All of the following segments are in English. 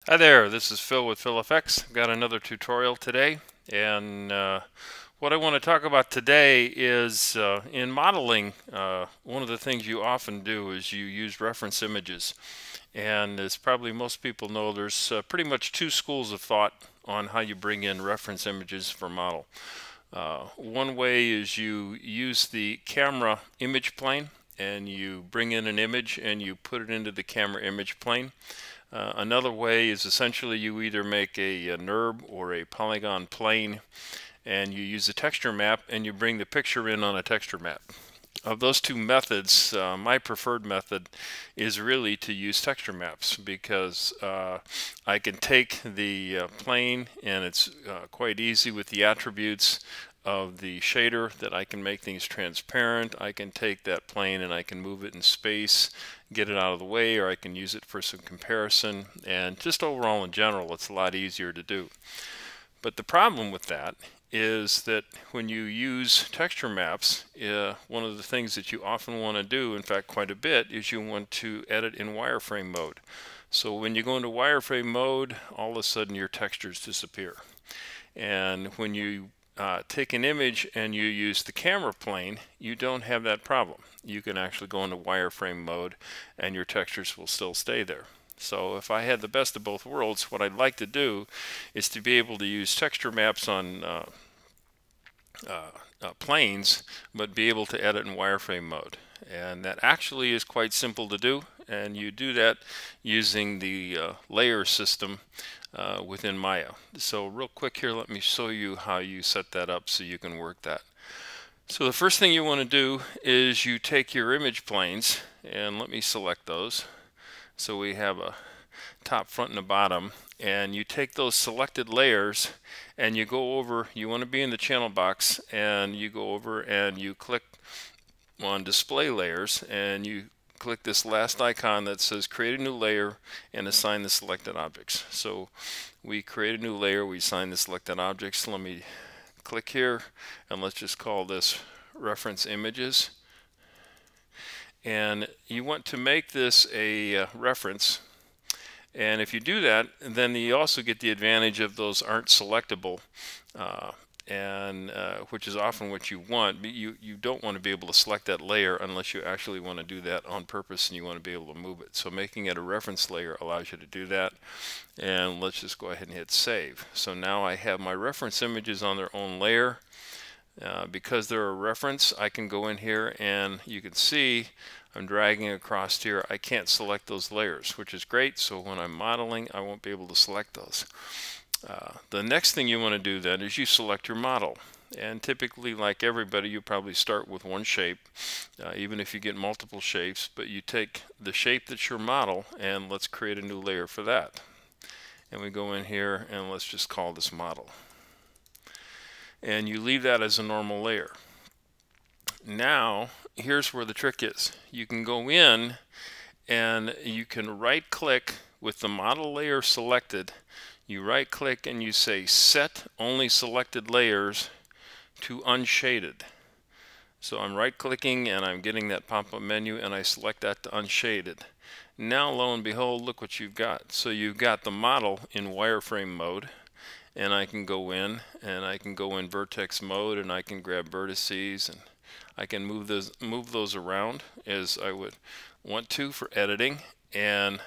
Hi there, this is Phil with PhilFX. I've got another tutorial today, and what I want to talk about today is in modeling, one of the things you often do is you use reference images. And as probably most people know, there's pretty much two schools of thought on how you bring in reference images for model. One way is you use the camera image plane and you bring in an image and you put it into the camera image plane. Another way is essentially you either make a NURB or a polygon plane and you use a texture map and you bring the picture in on a texture map. Of those two methods, my preferred method is really to use texture maps because I can take the plane and it's quite easy with the attributes of the shader that I can make things transparent. I can take that plane and I can move it in space, get it out of the way, or I can use it for some comparison. And just overall in general, it's a lot easier to do. But the problem with that is that when you use texture maps, one of the things that you often want to do, in fact quite a bit, is you want to edit in wireframe mode. So when you go into wireframe mode, all of a sudden your textures disappear. And when you take an image and you use the camera plane, you don't have that problem. You can actually go into wireframe mode and your textures will still stay there. So if I had the best of both worlds, what I'd like to do is to be able to use texture maps on planes, but be able to edit in wireframe mode. And that actually is quite simple to do, and you do that using the layer system within Maya. So real quick here, let me show you how you set that up so you can work that. So the first thing you want to do is you take your image planes, and let me select those. So we have a top, front, and a bottom, and you take those selected layers and you go over, you want to be in the channel box, and you go over and you click on display layers and you click this last icon that says create a new layer and assign the selected objects. So we create a new layer, we assign the selected objects. Let me click here and let's just call this reference images. And you want to make this a reference, and if you do that, then you also get the advantage of those aren't selectable, which is often what you want. But you don't want to be able to select that layer unless you actually want to do that on purpose and you want to be able to move it. So making it a reference layer allows you to do that. And let's just go ahead and hit save. So now I have my reference images on their own layer. Because they're a reference, I can go in here and you can see I'm dragging across here. I can't select those layers, which is great. So when I'm modeling, I won't be able to select those. The next thing you want to do then is you select your model. And typically, like everybody, you probably start with one shape, even if you get multiple shapes. But you take the shape that's your model, and let's create a new layer for that. And we go in here, and let's just call this model. And you leave that as a normal layer. Now, here's where the trick is. You can go in and you can right click with the model layer selected. You right click and you say set only selected layers to unshaded. So I'm right clicking and I'm getting that pop-up menu and I select that to unshaded. Now lo and behold, look what you've got. So you've got the model in wireframe mode, and I can go in and I can go in vertex mode and I can grab vertices and I can move those around as I would want to for editing. And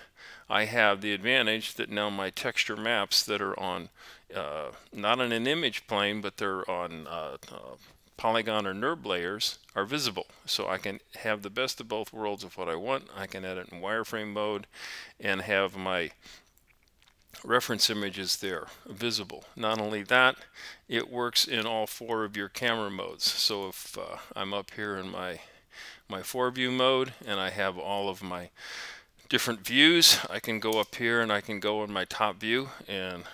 I have the advantage that now my texture maps that are on not on an image plane, but they're on polygon or NURB layers are visible. So I can have the best of both worlds of what I want. I can edit in wireframe mode and have my reference images there visible. Not only that, it works in all four of your camera modes. So if I'm up here in my 4-view mode and I have all of my different views, I can go up here and I can go in my top view and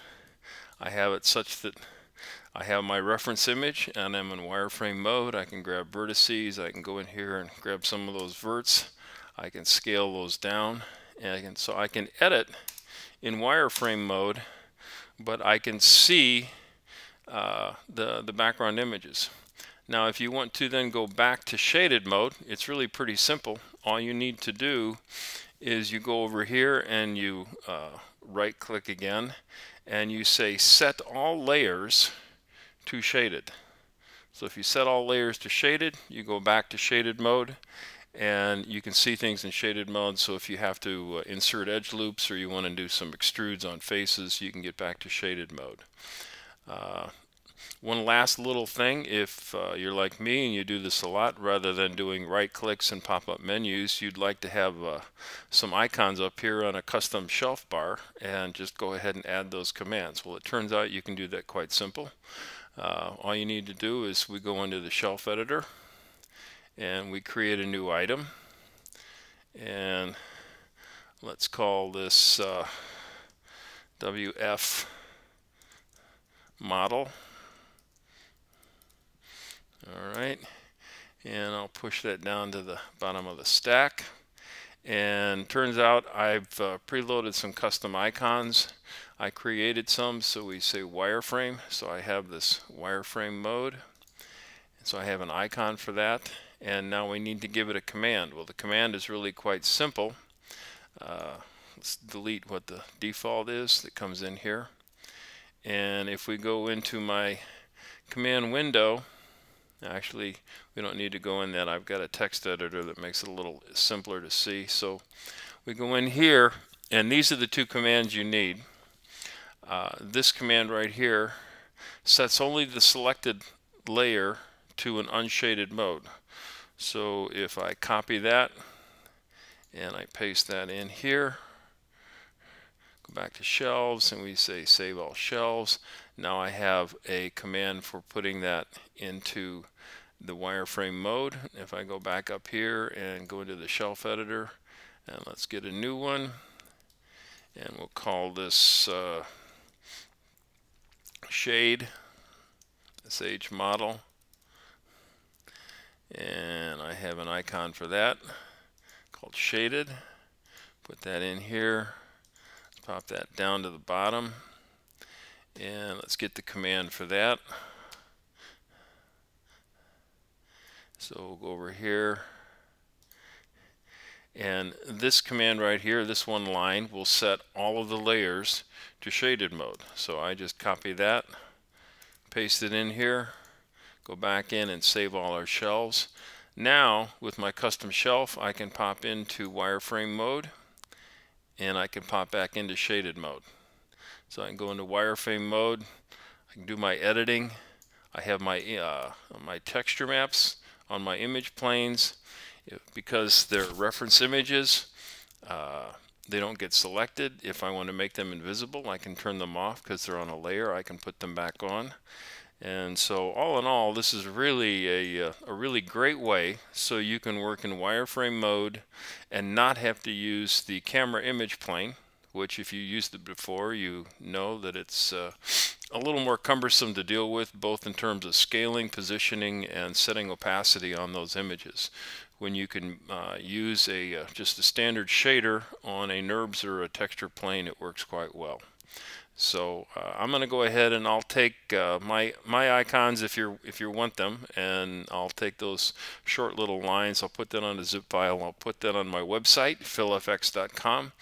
I have it such that I have my reference image and I'm in wireframe mode. I can grab vertices, I can go in here and grab some of those verts, I can scale those down, and so I can edit in wireframe mode, but I can see the background images. Now if you want to then go back to shaded mode, it's really pretty simple. All you need to do is you go over here and you right click again, and you say set all layers to shaded. So if you set all layers to shaded, you go back to shaded mode, and you can see things in shaded mode. So if you have to insert edge loops or you want to do some extrudes on faces, you can get back to shaded mode. One last little thing, if you're like me and you do this a lot, rather than doing right clicks and pop-up menus, you'd like to have some icons up here on a custom shelf bar, and just go ahead and add those commands. Well, it turns out you can do that quite simple. All you need to do is we go into the shelf editor and we create a new item, and let's call this WF model. Alright, and I'll push that down to the bottom of the stack. And turns out I've preloaded some custom icons. I created some, so we say wireframe. So I have this wireframe mode. And so I have an icon for that. And now we need to give it a command. Well, the command is really quite simple. Let's delete what the default is that comes in here. And if we go into my command window, actually, we don't need to go in that. I've got a text editor that makes it a little simpler to see. So we go in here, and these are the two commands you need. This command right here sets only the selected layer to an unshaded mode. So if I copy that and I paste that in here, go back to shelves, and we say save all shelves. Now I have a command for putting that into the wireframe mode. If I go back up here and go into the shelf editor, and let's get a new one, and we'll call this shade, SH model, and I have an icon for that called shaded. Put that in here, pop that down to the bottom, and let's get the command for that. So we'll go over here, and this command right here, this one line, will set all of the layers to shaded mode. So I just copy that, paste it in here, go back in and save all our shelves. Now with my custom shelf, I can pop into wireframe mode, and I can pop back into shaded mode. So I can go into wireframe mode, I can do my editing. I have my my texture maps on my image planes. Because they're reference images, they don't get selected. If I want to make them invisible, I can turn them off. Because they're on a layer, I can put them back on. And so all in all, this is really a really great way so you can work in wireframe mode and not have to use the camera image plane, which if you used it before, you know that it's a little more cumbersome to deal with, both in terms of scaling, positioning, and setting opacity on those images. When you can use just a standard shader on a NURBS or a texture plane, it works quite well. So I'm going to go ahead and I'll take my icons if you want them, and I'll take those short little lines. I'll put that on a zip file. I'll put that on my website, philfx.com.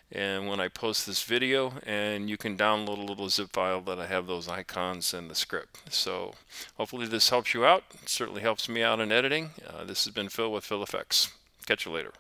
And when I post this video, and you can download a little zip file that I have those icons and the script. So hopefully this helps you out. It certainly helps me out in editing. This has been Phil with PhilFX. Catch you later.